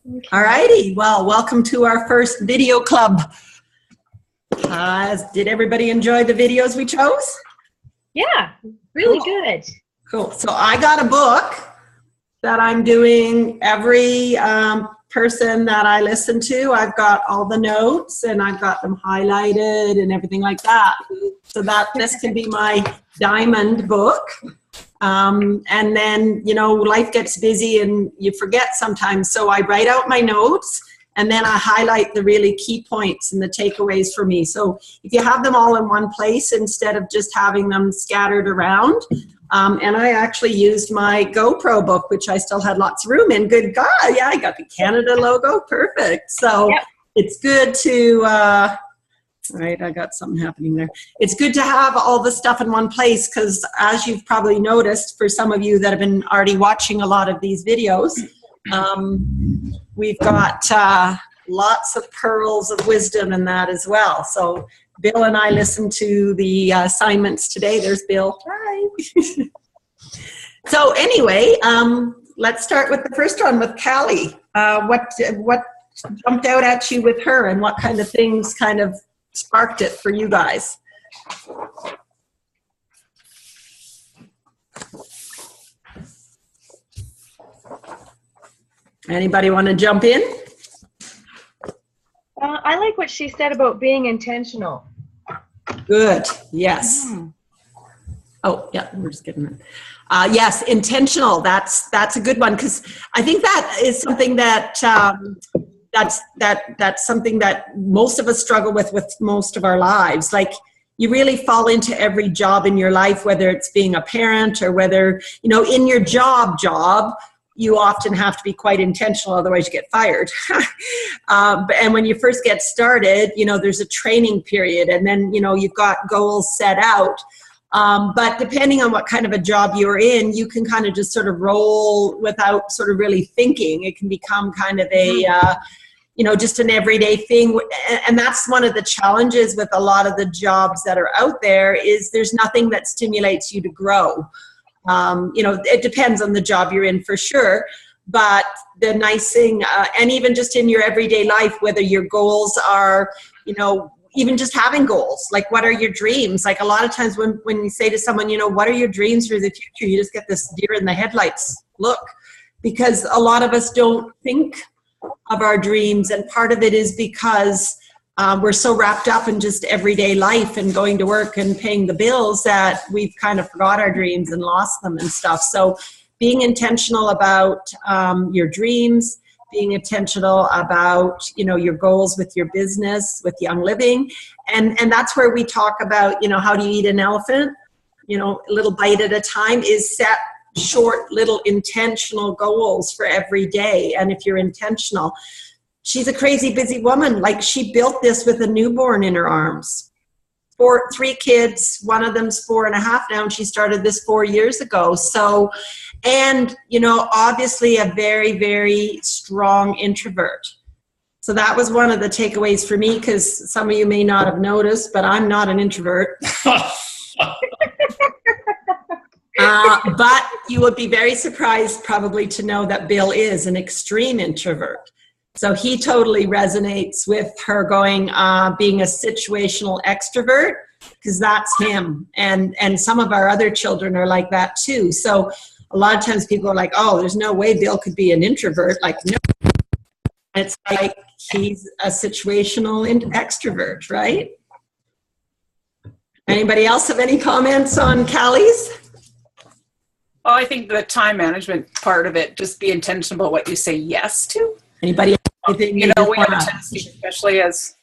Okay. All righty. Well, welcome to our first video club. Did everybody enjoy the videos we chose? Yeah, really Cool. good. Cool. So I got a book that I'm doing every person that I listen to. I've got all the notes and I've got them highlighted and everything like that. So that this can be my diamond book. And then, you know, life gets busy and you forget sometimes. So I write out my notes and then I highlight the really key points and the takeaways for me. So if you have them all in one place instead of just having them scattered around. And I actually used my GoPro book, which I still had lots of room in. Good God, yeah, I got the Canada logo, perfect. So Yep. It's good to, right, I got something happening there. It's good to have all the stuff in one place because as you've probably noticed, for some of you that have been already watching a lot of these videos, we've got lots of pearls of wisdom in that as well. So Bill and I listened to the assignments today. There's Bill. Hi. So anyway, let's start with the first one with Callie. What jumped out at you with her and what kind of things kind of sparked it for you guys? Anybody want to jump in? I like what she said about being intentional. Good. Yes. Oh, yeah. We're just getting it. Yes, intentional. That's a good one because I think that is something that that's something that most of us struggle with most of our lives. Like you really fall into every job in your life, whether it's being a parent or whether, you know, in your job, you often have to be quite intentional, otherwise you get fired. And when you first get started, you know, there's a training period and then, you know, you've got goals set out. But depending on what kind of a job you're in, you can kind of just sort of roll without sort of really thinking. It can become kind of a, you know, just an everyday thing. And that's one of the challenges with a lot of the jobs that are out there is there's nothing that stimulates you to grow. You know, it depends on the job you're in for sure. But the nice thing, and even just in your everyday life, whether your goals are, you know, even just having goals, like what are your dreams? Like a lot of times when you say to someone, you know, what are your dreams for the future? You just get this deer in the headlights look, because a lot of us don't think of our dreams. And part of it is because we're so wrapped up in just everyday life and going to work and paying the bills that we've kind of forgot our dreams and lost them and stuff. So being intentional about your dreams, being intentional about, you know, your goals with your business, with Young Living. And that's where we talk about, you know, how do you eat an elephant? You know, a little bite at a time is set short little intentional goals for every day. And if you're intentional, she's a crazy busy woman. Like she built this with a newborn in her arms. 3 kids, one of them's 4.5 now, and she started this 4 years ago. So, and, you know, obviously a very, very strong introvert. So that was one of the takeaways for me, because some of you may not have noticed, but I'm not an introvert. But you would be very surprised probably to know that Bill is an extreme introvert. So he totally resonates with her going, being a situational extrovert, because that's him. And some of our other children are like that too. So a lot of times people are like, oh, there's no way Bill could be an introvert. Like, no. It's like he's a situational extrovert, right? Anybody else have any comments on Callie's? Well, I think the time management part of it, just be intentional about what you say yes to. Anybody? You know, we have a tendency, especially as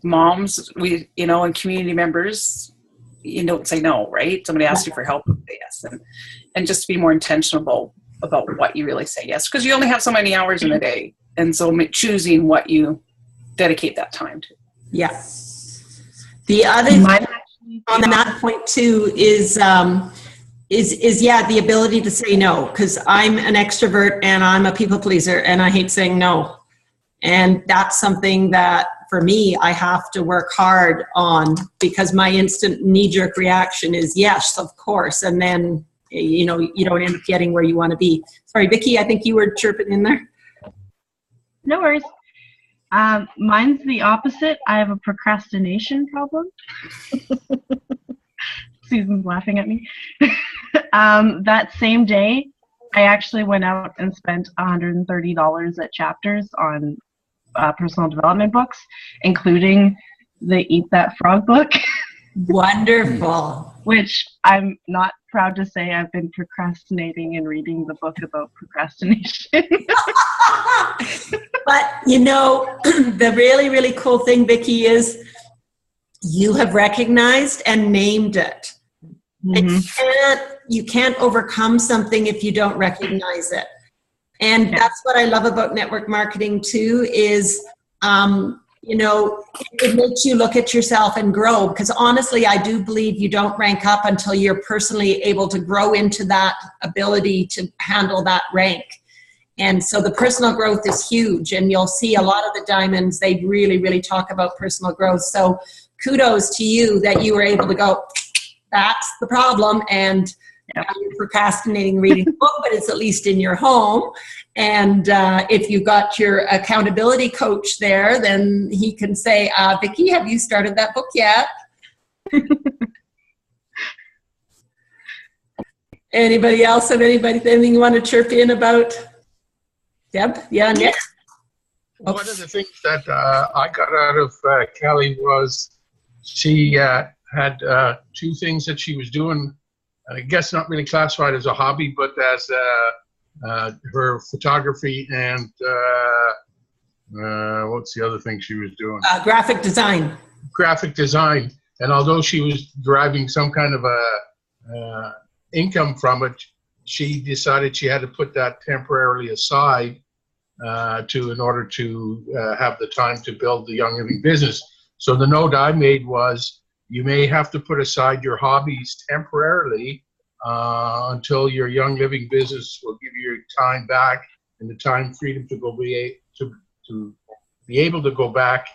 moms, we, you know, and community members, you don't say no, right? Somebody asks you for help, say yes, and just be more intentional about what you really say yes, because you only have so many hours in a day, and so choosing what you dedicate that time to. Yeah. The other thing on that point too is yeah, the ability to say no, because I'm an extrovert and I'm a people pleaser and I hate saying no. And that's something that for me, I have to work hard on, because my instant knee-jerk reaction is yes, of course. And then, you know, you don't end up getting where you want to be. Sorry, Vicki, I think you were chirping in there. No worries. Mine's the opposite. I have a procrastination problem. Susan's laughing at me. That same day, I actually went out and spent $130 at Chapters on personal development books, including the Eat That Frog book. Wonderful. Which I'm not proud to say I've been procrastinating and reading the book about procrastination. But, you know, the really, really cool thing, Vicki, is you have recognized and named it. And you can't overcome something if you don't recognize it. And that's what I love about network marketing too, is, you know, it makes you look at yourself and grow. Because honestly, I do believe you don't rank up until you're personally able to grow into that ability to handle that rank. And so the personal growth is huge. And you'll see a lot of the diamonds, they really, really talk about personal growth. So kudos to you that you were able to go, that's the problem. And you're procrastinating reading the book, but it's at least in your home. And if you've got your accountability coach there, then he can say, Vicki, have you started that book yet? Anybody else have anything you want to chirp in about? Deb? Yeah, Nick? One of the things that I got out of Callie was she had two things that she was doing, I guess not really classified as a hobby, but as her photography and what's the other thing she was doing? Graphic design. Graphic design. And although she was deriving some kind of a income from it, she decided she had to put that temporarily aside in order to have the time to build the Young Living business. So the note I made was, you may have to put aside your hobbies temporarily until your Young Living business will give you your time back and the time freedom to be able to go back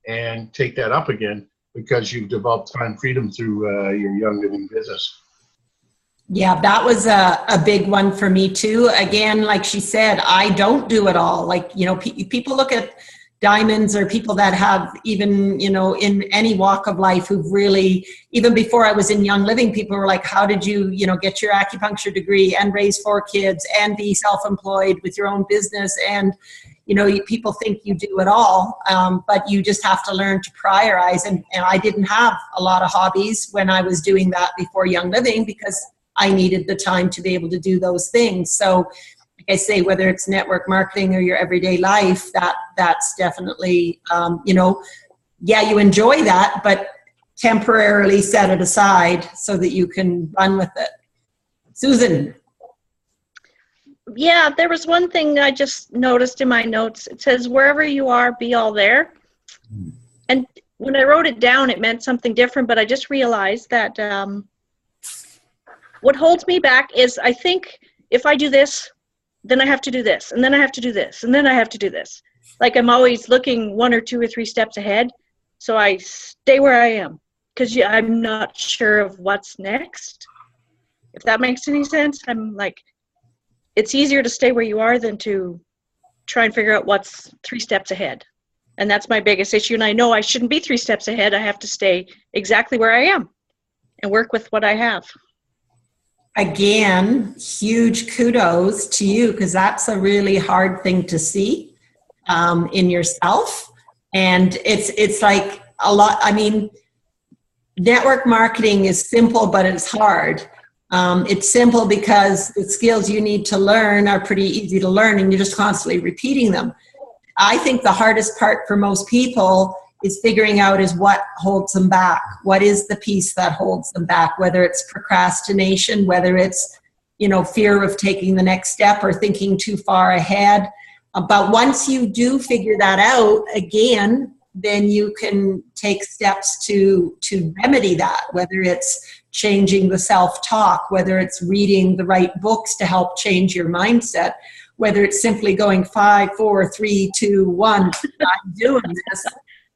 and take that up again, because you've developed time freedom through your Young Living business. Yeah, that was a big one for me too. Again, like she said, I don't do it all. Like, you know, people look at diamonds or people that have even, you know, in any walk of life who've really, even before I was in Young Living, people were like, how did you, you know, get your acupuncture degree and raise 4 kids and be self-employed with your own business? And, you know, people think you do it all, but you just have to learn to prioritize. And I didn't have a lot of hobbies when I was doing that before Young Living, because I needed the time to be able to do those things. So like I say, whether it's network marketing or your everyday life, that's definitely, you know, yeah, you enjoy that, but temporarily set it aside so that you can run with it. Susan. Yeah, there was one thing I just noticed in my notes. It says, wherever you are, be all there. And when I wrote it down, it meant something different, but I just realized that what holds me back is, I think if I do this, then I have to do this, and then I have to do this, and then I have to do this. Like, I'm always looking 1 or 2 or 3 steps ahead, so I stay where I am, because I'm not sure of what's next. If that makes any sense, I'm like, it's easier to stay where you are than to try and figure out what's 3 steps ahead. And that's my biggest issue, and I know I shouldn't be 3 steps ahead. I have to stay exactly where I am and work with what I have. Again, huge kudos to you, because that's a really hard thing to see in yourself. And it's like a lot. I mean, network marketing is simple, but it's hard. It's simple because the skills you need to learn are pretty easy to learn, and you're just constantly repeating them. I think the hardest part for most people is figuring out is what holds them back. What is the piece that holds them back? Whether it's procrastination, whether it's, you know, fear of taking the next step or thinking too far ahead. But once you do figure that out, again, then you can take steps to remedy that, whether it's changing the self-talk, whether it's reading the right books to help change your mindset, whether it's simply going 5, 4, 3, 2, 1, I'm doing this.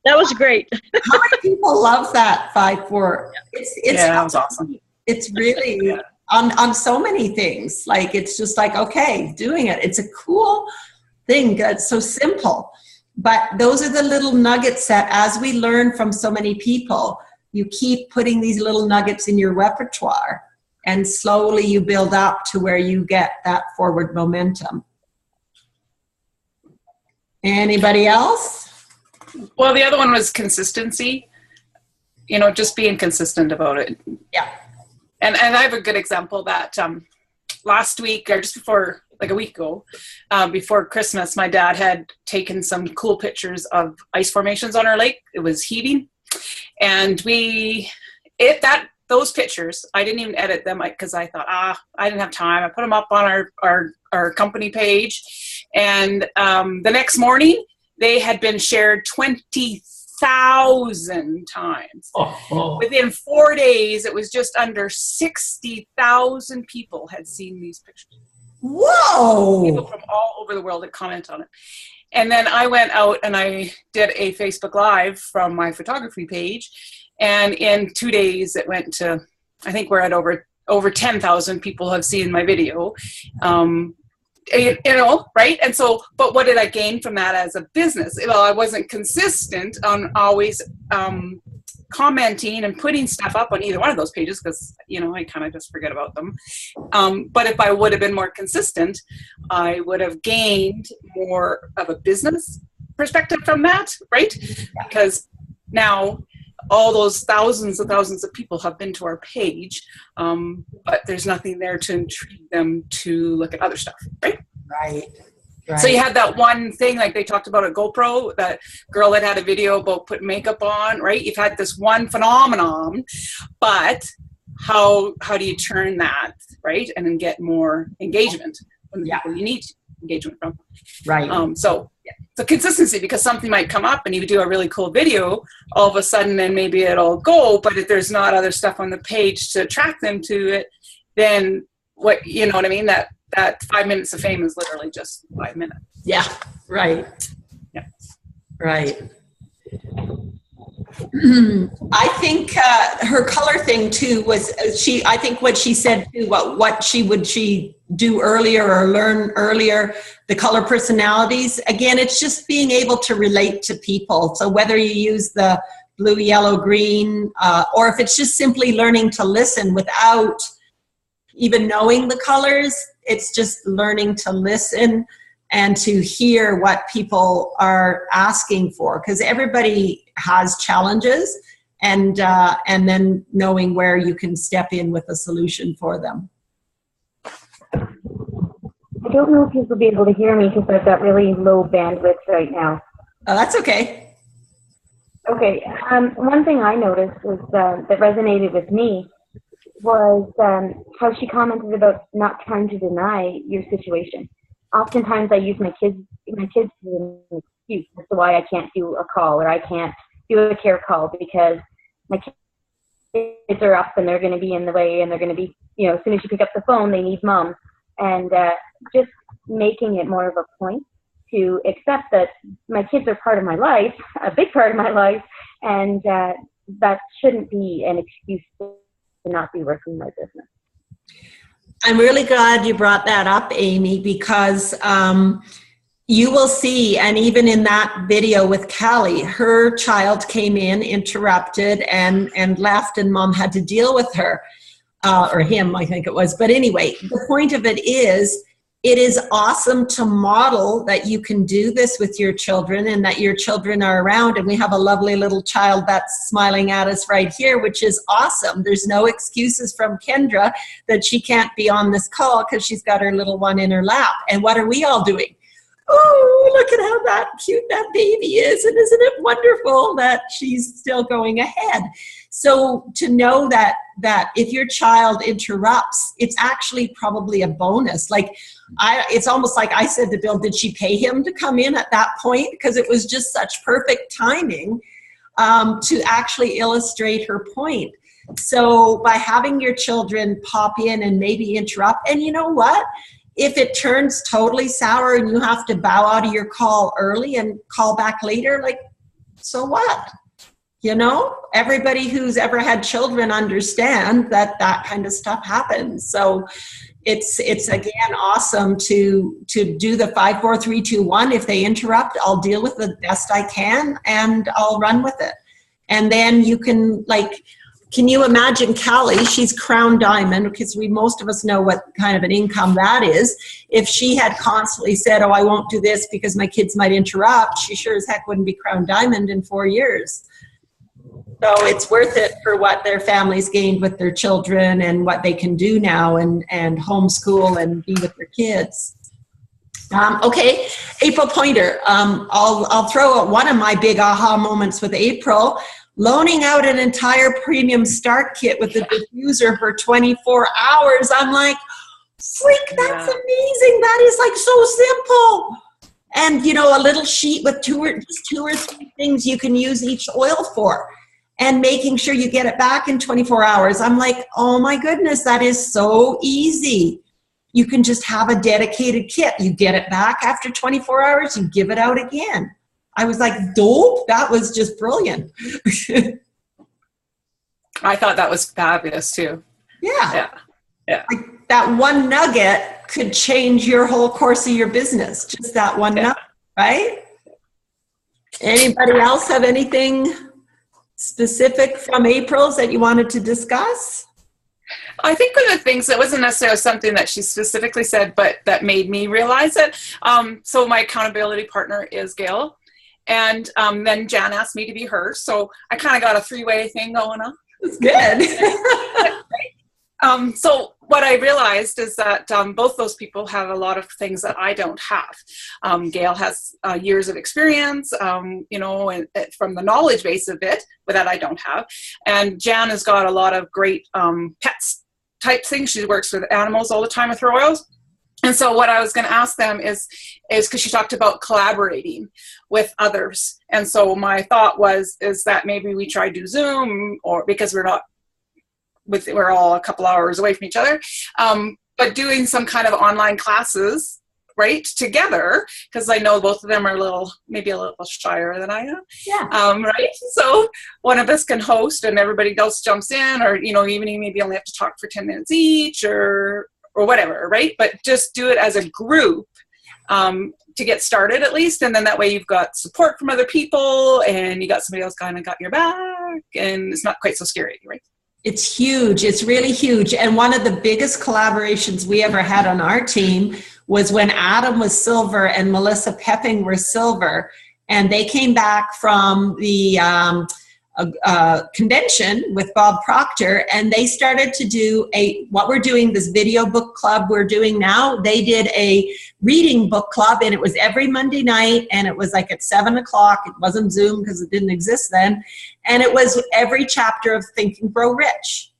That was great. How many people love that 5, 4? It's that was awesome. It's really on so many things. Like, it's just like, okay, doing it. It's a cool thing. It's so simple. But those are the little nuggets that, as we learn from so many people, you keep putting these little nuggets in your repertoire, and slowly you build up to where you get that forward momentum. Anybody else? Well, the other one was consistency. You know, just being consistent about it. Yeah. And I have a good example that last week, or just before, like a week ago, before Christmas, my dad had taken some cool pictures of ice formations on our lake. It was heaving. And those pictures, I didn't even edit them because I thought, I didn't have time. I put them up on our company page. And the next morning, they had been shared 20,000 times. Within 4 days, it was just under 60,000 people had seen these pictures. Whoa! People from all over the world had commented on it. And then I went out and I did a Facebook Live from my photography page. And in 2 days, it went to, I think we're at over 10,000 people have seen my video. You know, right? And so, but what did I gain from that as a business? Well, I wasn't consistent on always commenting and putting stuff up on either one of those pages because, you know, I kind of just forget about them. But if I would have been more consistent, I would have gained more of a business perspective from that, right? Because now all those thousands and thousands of people have been to our page, but there's nothing there to intrigue them to look at other stuff, right? Right. So you had that one thing like they talked about at GoPro, that girl that had a video about putting makeup on, right? You've had this one phenomenon, but how do you turn that, right? And then get more engagement from the people you need engagement from. Right. So consistency, because something might come up and you do a really cool video, all of a sudden then maybe it'll go, but if there's not other stuff on the page to attract them to it, then what, you know what I mean? That 5 minutes of fame is literally just 5 minutes. Yeah. Right. Yeah. Right. I think her color thing too was I think what she said too, what she do earlier or learn earlier, the color personalities. Again, it's just being able to relate to people. So whether you use the blue, yellow, green, or if it's just simply learning to listen without even knowing the colors, it's just learning to listen and to hear what people are asking for, because everybody has challenges, and then knowing where you can step in with a solution for them. I don't know if you will be able to hear me because I've got really low bandwidth right now. Oh, that's okay. Okay. One thing I noticed was that resonated with me was how she commented about not trying to deny your situation. Oftentimes I use my kids as an excuse as to why I can't do a call or I can't do a care call, because my kids are up and they're going to be in the way, and they're going to be, you know, as soon as you pick up the phone, they need mom. And just making it more of a point to accept that my kids are part of my life, a big part of my life, and that shouldn't be an excuse to not be working my business. I'm really glad you brought that up, Amy, because you will see, and even in that video with Callie, her child came in, interrupted, and left, and mom had to deal with her, or him, I think it was. But anyway, the point of it is awesome to model that you can do this with your children and that your children are around. And we have a lovely little child that's smiling at us right here, which is awesome. There's no excuses from Kendra that she can't be on this call because she's got her little one in her lap. And what are we all doing? Oh, look at how cute that baby is. And isn't it wonderful that she's still going ahead? So to know that if your child interrupts, it's actually probably a bonus. Like it's almost like I said to Bill, did she pay him to come in at that point? Because it was just such perfect timing to actually illustrate her point. So by having your children pop in and maybe interrupt, and you know what? If it turns totally sour and you have to bow out of your call early and call back later, like, so what? You know, everybody who's ever had children understand that kind of stuff happens. So it's again awesome to do the 5, 4, 3, 2, 1. If they interrupt, I'll deal with it the best I can and I'll run with it. And then you can, like, can you imagine Callie? She's Crown Diamond, because most of us know what kind of an income that is. If she had constantly said, oh, I won't do this because my kids might interrupt, she sure as heck wouldn't be Crown Diamond in 4 years. So it's worth it for what their families gained with their children and what they can do now and homeschool and be with their kids. Okay, April Pointer. I'll throw out one of my big aha moments with April. Loaning out an entire premium start kit with the diffuser for 24 hours. I'm like, freak, that's amazing. That is like so simple. And, you know, a little sheet with two or three things you can use each oil for, and making sure you get it back in 24 hours. I'm like, oh my goodness, that is so easy. You can just have a dedicated kit. You get it back after 24 hours, you give it out again. I was like, dope, that was just brilliant. I thought that was fabulous too. Yeah. Yeah. Like that one nugget could change your whole course of your business. Just that one nugget, right? Anybody else have anything specific from April's that you wanted to discuss? I think one of the things that wasn't necessarily something that she specifically said, but that made me realize it. So my accountability partner is Gail. And then Jan asked me to be her. So I kind of got a 3-way thing going on. That's good. So what I realized is that both those people have a lot of things that I don't have. Gail has years of experience, you know, and from the knowledge base of it, but that I don't have. And Jan has got a lot of great pets type things. She works with animals all the time with her oils. And so what I was going to ask them is because she talked about collaborating with others. And so my thought is that maybe we try to do Zoom, or because we're all a couple hours away from each other, but doing some kind of online classes, right, together, because I know both of them are maybe a little shyer than I am. Yeah. Right. So one of us can host and everybody else jumps in, or, you know, even maybe only have to talk for 10 minutes each or whatever, right? But just do it as a group to get started at least. And then that way you've got support from other people and you got somebody else kind of got your back, and it's not quite so scary, right? It's huge. It's really huge. And one of the biggest collaborations we ever had on our team was when Adam was silver and Melissa Pepping were silver. And they came back from the convention with Bob Proctor, and they started to do what we're doing, this video book club we're doing now. They did a reading book club, and it was every Monday night, and it was like at 7 o'clock. It wasn't Zoom because it didn't exist then. And it was every chapter of Think and Grow Rich.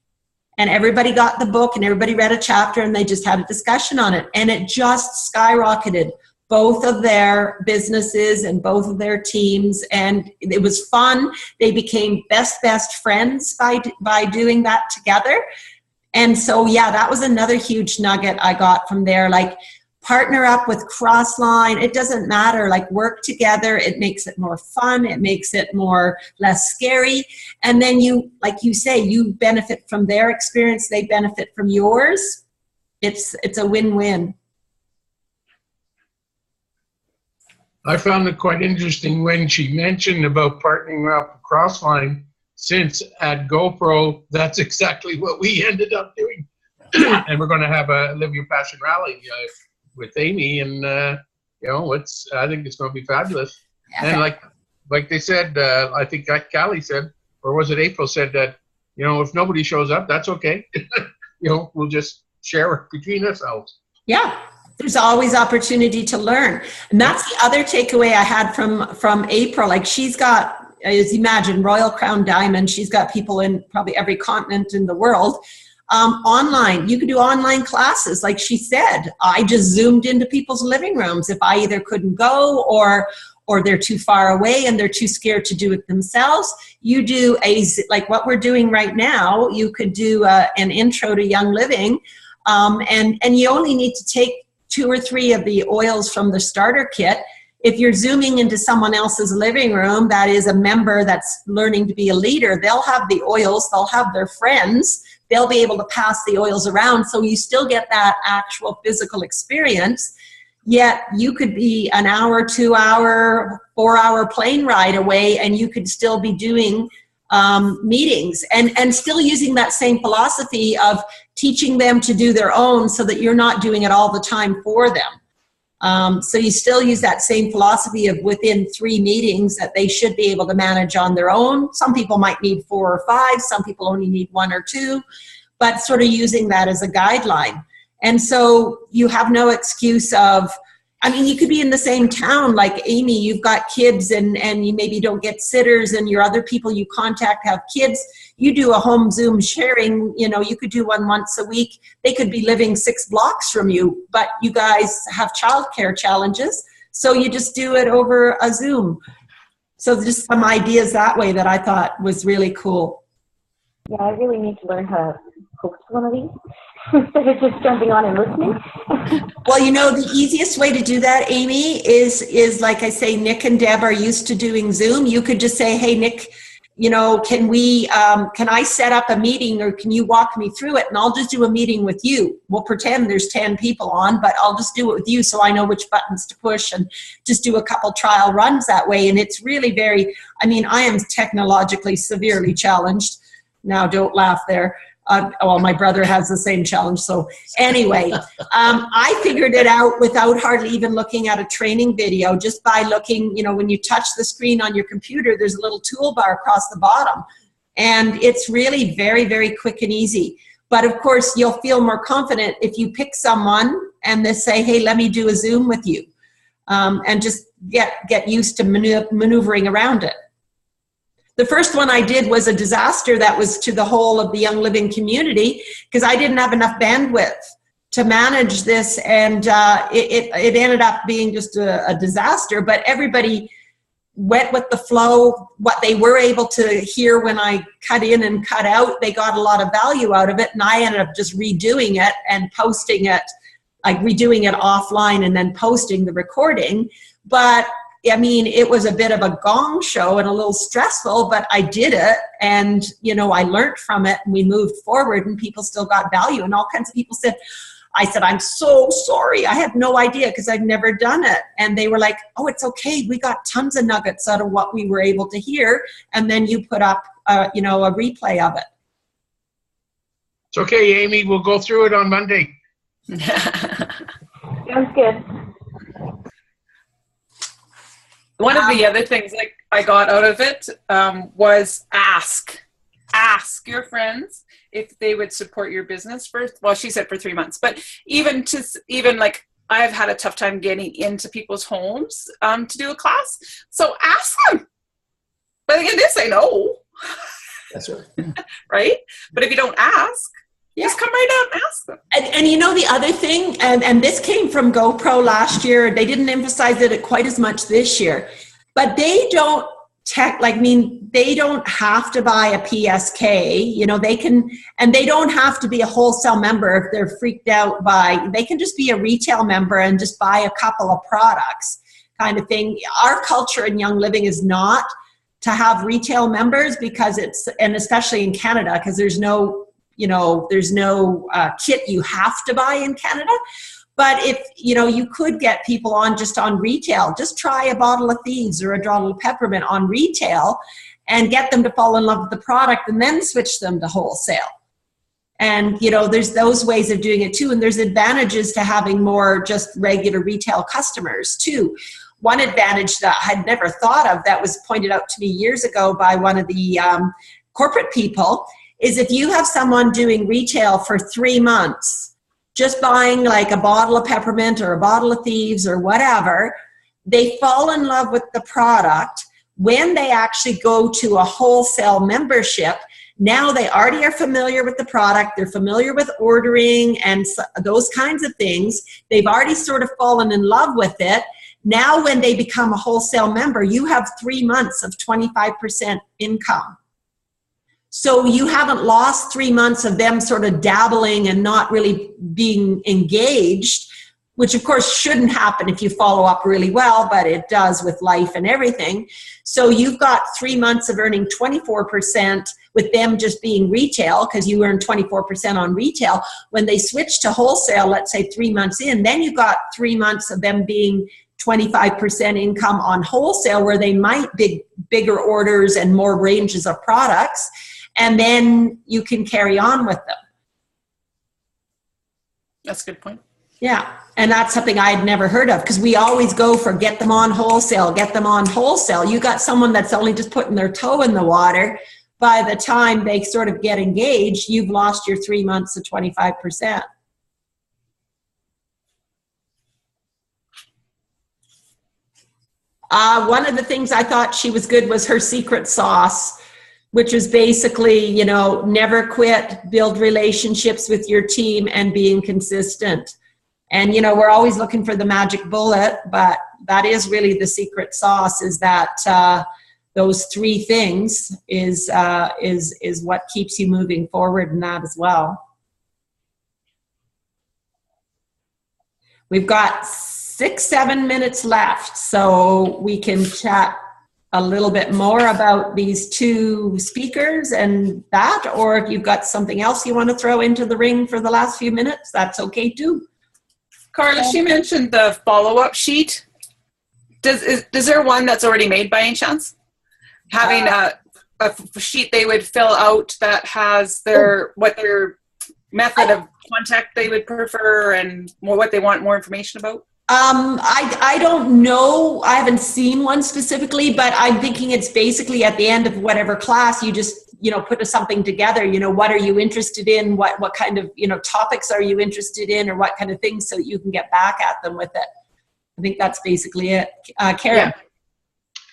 And everybody got the book and everybody read a chapter and they just had a discussion on it. And it just skyrocketed both of their businesses and both of their teams, and it was fun. They became best friends by doing that together. And so, yeah, that was another huge nugget I got from there. Like, partner up with Crossline. It doesn't matter. Like, work together. It makes it more fun. It makes it less scary. And then you, like you say, you benefit from their experience. They benefit from yours. It's a win-win. I found it quite interesting when she mentioned about partnering up with Crossline, since at GoPro, that's exactly what we ended up doing. And we're going to have a Live Your Passion rally with Amy, and you know, I think it's going to be fabulous. And like they said, I think Callie said, or was it April said that, you know, if nobody shows up, that's okay. You know, we'll just share it between ourselves. Yeah. There's always opportunity to learn. And that's the other takeaway I had from April. Like, she's got, as you imagine, Royal Crown Diamond. She's got people in probably every continent in the world. Online, you can do online classes. Like she said, I just Zoomed into people's living rooms if I either couldn't go or they're too far away and they're too scared to do it themselves. You do like what we're doing right now, you could do an intro to Young Living. And you only need to take 2 or 3 of the oils from the starter kit. If you're Zooming into someone else's living room that is a member that's learning to be a leader, they'll have the oils, they'll have their friends they'll be able to pass the oils around. So you still get that actual physical experience, yet you could be an hour, 2 hour, 4 hour plane ride away, and you could still be doing meetings and still using that same philosophy of teaching them to do their own so that you're not doing it all the time for them. So you still use that same philosophy of within 3 meetings that they should be able to manage on their own. Some people might need 4 or 5, some people only need 1 or 2, but sort of using that as a guideline. And so you have no excuse of, I mean, you could be in the same town, like Amy, you've got kids and you maybe don't get sitters, and your other people you contact have kids. You do a home Zoom sharing, you know, you could do one once a week. They could be living 6 blocks from you, but you guys have childcare challenges. So you just do it over a Zoom. So just some ideas that way that I thought was really cool. Yeah, I really need to learn how to host one of these instead of just jumping on and listening. Well, you know, the easiest way to do that, Amy, is like I say, Nick and Deb are used to doing Zoom. You could just say, hey, Nick, you know, can I set up a meeting, or can you walk me through it? And I'll just do a meeting with you. We'll pretend there's 10 people on, but I'll just do it with you so I know which buttons to push, and just do a couple trial runs that way. And it's really very, I mean, I am technologically severely challenged. Now, don't laugh there. Well, my brother has the same challenge. So anyway, I figured it out without hardly even looking at a training video, just by looking, you know, when you touch the screen on your computer, there's a little toolbar across the bottom. And it's really very, very quick and easy. But of course, you'll feel more confident if you pick someone and they say, hey, let me do a Zoom with you. And just get used to maneuvering around it. The first one I did was a disaster. That was to the whole of the Young Living community, because I didn't have enough bandwidth to manage this, and it ended up being just a disaster. But everybody went with the flow. What they were able to hear when I cut in and cut out, they got a lot of value out of it, and I ended up just redoing it and posting it, like redoing it offline and then posting the recording. But I mean, it was a bit of a gong show and a little stressful, but I did it, and, you know, I learned from it, and we moved forward, and people still got value. And all kinds of people said, I'm so sorry. I had no idea, because I've never done it. And they were like, oh, it's okay. We got tons of nuggets out of what we were able to hear. And then you put up, you know, a replay of it. It's okay, Amy. We'll go through it on Monday. Sounds good. One of the other things I got out of it was ask your friends if they would support your business for, well, she said for 3 months, but even like, I've had a tough time getting into people's homes to do a class. So ask them. But again, they say no. That's right. Right? But if you don't ask, just come right out and ask them. And you know, the other thing, and this came from GoPro last year, they didn't emphasize it quite as much this year, but they don't they don't have to buy a PSK, you know, they can, and they don't have to be a wholesale member if they're freaked out by, they can just be a retail member and just buy a couple of products kind of thing. Our culture in Young Living is not to have retail members, because it's, and especially in Canada, because there's no, you know, there's no kit you have to buy in Canada. But if, you know, you could get people on just on retail, just try a bottle of Thieves or a bottle of Peppermint on retail and get them to fall in love with the product, and then switch them to wholesale. And, you know, there's those ways of doing it too. And there's advantages to having more just regular retail customers too. One advantage that I had never thought of, that was pointed out to me years ago by one of the corporate people, is if you have someone doing retail for 3 months, just buying like a bottle of Peppermint or a bottle of Thieves or whatever, they fall in love with the product. When they actually go to a wholesale membership, now they already are familiar with the product, they're familiar with ordering and those kinds of things. They've already sort of fallen in love with it. Now when they become a wholesale member, you have 3 months of 25% income. So you haven't lost 3 months of them sort of dabbling and not really being engaged, which of course shouldn't happen if you follow up really well, but it does with life and everything. So you've got 3 months of earning 24% with them just being retail, because you earn 24% on retail. When they switch to wholesale, let's say 3 months in, then you got 3 months of them being 25% income on wholesale, where they might bigger orders and more ranges of products, and then you can carry on with them. That's a good point. Yeah, and that's something I had never heard of, because we always go for get them on wholesale, get them on wholesale. You got someone that's only just putting their toe in the water. By the time they sort of get engaged, you've lost your 3 months of 25%. One of the things I thought she was good was her secret sauce, which is basically, you know, never quit, build relationships with your team, and being consistent. And, you know, we're always looking for the magic bullet, but that is really the secret sauce, is that those 3 things is what keeps you moving forward in that as well. We've got 6-7 minutes left, so we can chat a little bit more about these 2 speakers and that, or if you've got something else you want to throw into the ring for the last few minutes, that's okay too. Carla, she mentioned the follow-up sheet. Is there one that's already made by any chance? Having a sheet they would fill out that has what their method of contact they would prefer and what they want more information about? I don't know. I haven't seen one specifically, but I'm thinking it's basically at the end of whatever class, you just, you know, put something together. You know, what are you interested in? What kind of, you know, topics are you interested in, or what kind of things, so that you can get back at them with it. I think that's basically it. Karen.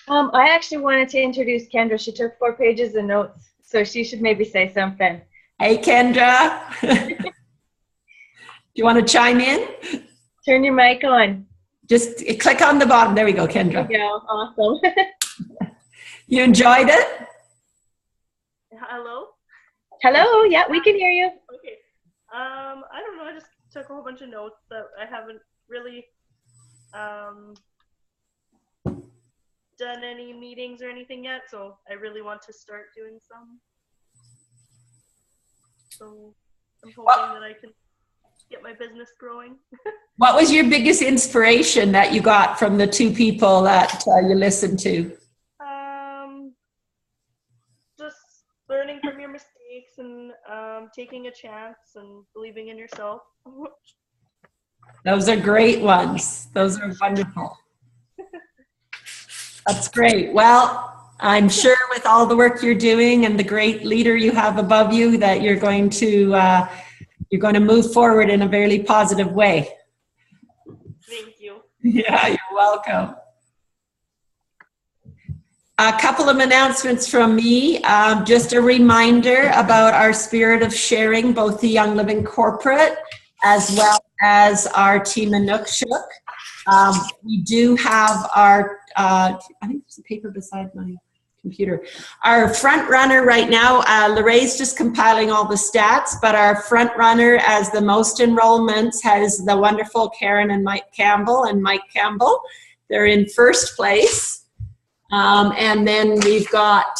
Yeah. I actually wanted to introduce Kendra. She took 4 pages of notes, so she should maybe say something. Hey, Kendra. Do you want to chime in? Turn your mic on. Just click on the bottom. There we go, Kendra. There you go. Awesome. You enjoyed it? Hello? Hello. Yeah, we can hear you. Okay. I don't know. I just took a whole bunch of notes that I haven't really done any meetings or anything yet, so I really want to start doing some. So I'm hoping that I can get my business growing. What was your biggest inspiration that you got from the 2 people that you listened to? Just learning from your mistakes and taking a chance and believing in yourself. Those are great ones. Those are wonderful. That's great. Well, I'm sure with all the work you're doing and the great leader you have above you, that you're going to move forward in a very positive way. Thank you. Yeah, you're welcome. A couple of announcements from me. Just a reminder about our Spirit of Sharing, both the Young Living Corporate as well as our team in Nookshuk. We do have our, I think there's a paper beside my computer. Our front runner right now, Lorraine's just compiling all the stats, but our front runner as the most enrollments has the wonderful Karen and Mike Campbell. They're in first place. And then we've got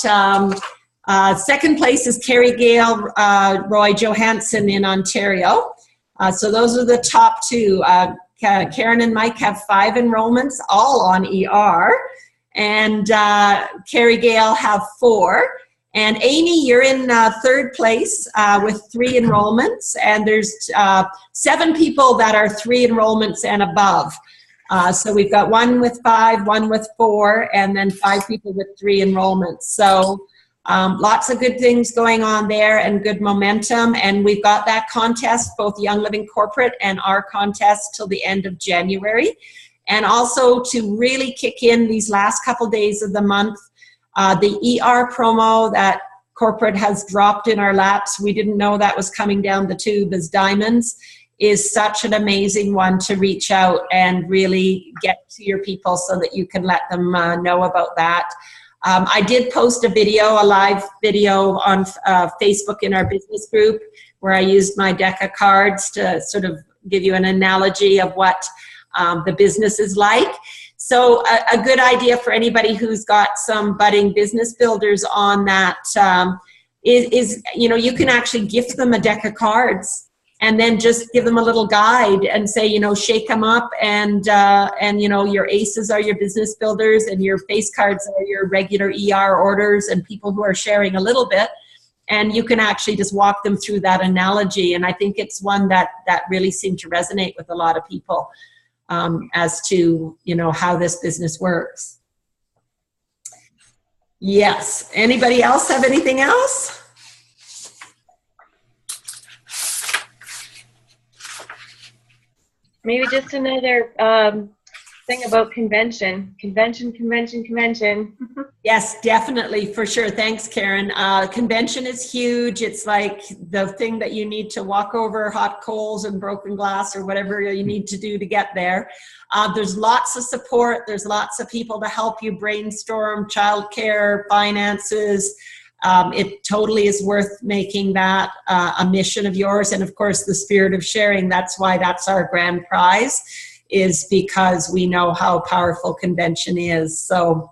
second place is Carrie Gale Roy Johansson in Ontario. So those are the top 2. Karen and Mike have 5 enrollments, all on ER. And Carrie Gale have 4. And Amy, you're in 3rd place with 3 enrollments. And there's 7 people that are 3 enrollments and above. So we've got 1 with 5, 1 with 4, and then 5 people with 3 enrollments. So lots of good things going on there and good momentum. And we've got that contest, both Young Living Corporate and our contest, till the end of January. And also to really kick in these last couple days of the month, the ER promo that corporate has dropped in our laps, we didn't know that was coming down the tube as diamonds, is such an amazing one to reach out and really get to your people so that you can let them know about that. I did post a live video on Facebook in our business group, where I used my deck of cards to sort of give you an analogy of what the business is like. So a good idea for anybody who's got some budding business builders on that is you know, you can actually gift them a deck of cards and then just give them a little guide and say, you know, shake them up, and you know, your aces are your business builders and your face cards are your regular ER orders and people who are sharing a little bit. And you can actually just walk them through that analogy. And I think it's one that really seemed to resonate with a lot of people as to, you know, how this business works. Yes. Anybody else have anything else? Maybe just another thing about convention. Yes, definitely, for sure. Thanks, Karen. Convention is huge. It's like the thing that you need to walk over hot coals and broken glass or whatever you need to do to get there. There's lots of support. There's lots of people to help you brainstorm childcare, finances. It totally is worth making that a mission of yours. And of course, the spirit of sharing, that's why that's our grand prize, is because we know how powerful convention is. So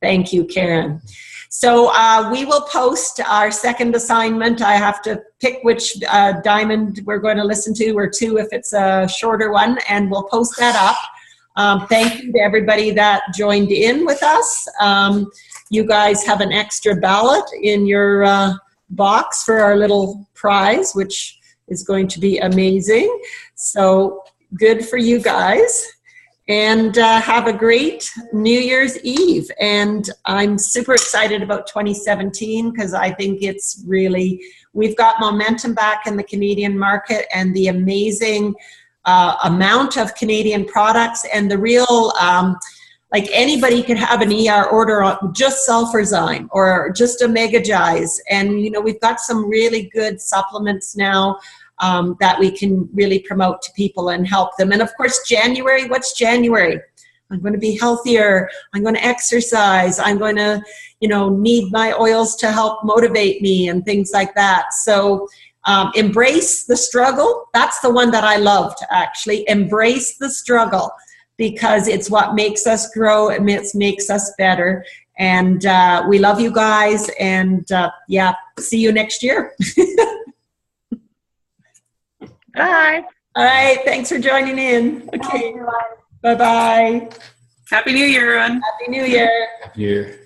thank you, Karen. So we will post our second assignment. I have to pick which diamond we're going to listen to, or two if it's a shorter one, and we'll post that up. Thank you to everybody that joined in with us. You guys have an extra ballot in your box for our little prize, which is going to be amazing. So good for you guys. And have a great New Year's Eve. And I'm super excited about 2017 because I think it's really, we've got momentum back in the Canadian market, and the amazing amount of Canadian products, and the real, like anybody could have an ER order on just Sulfurzyme or just Omega Gize. And, you know, we've got some really good supplements now that we can really promote to people and help them. And of course, January, what's January? I'm going to be healthier. I'm going to exercise. I'm going to, you know, need my oils to help motivate me and things like that. So embrace the struggle. That's the one that I loved, actually. Embrace the struggle, because it's what makes us grow. It makes us better. And we love you guys. And yeah, see you next year. Bye. All right. Thanks for joining in. Okay. Bye-bye. Happy New Year, everyone. Happy New Year. Happy New Year.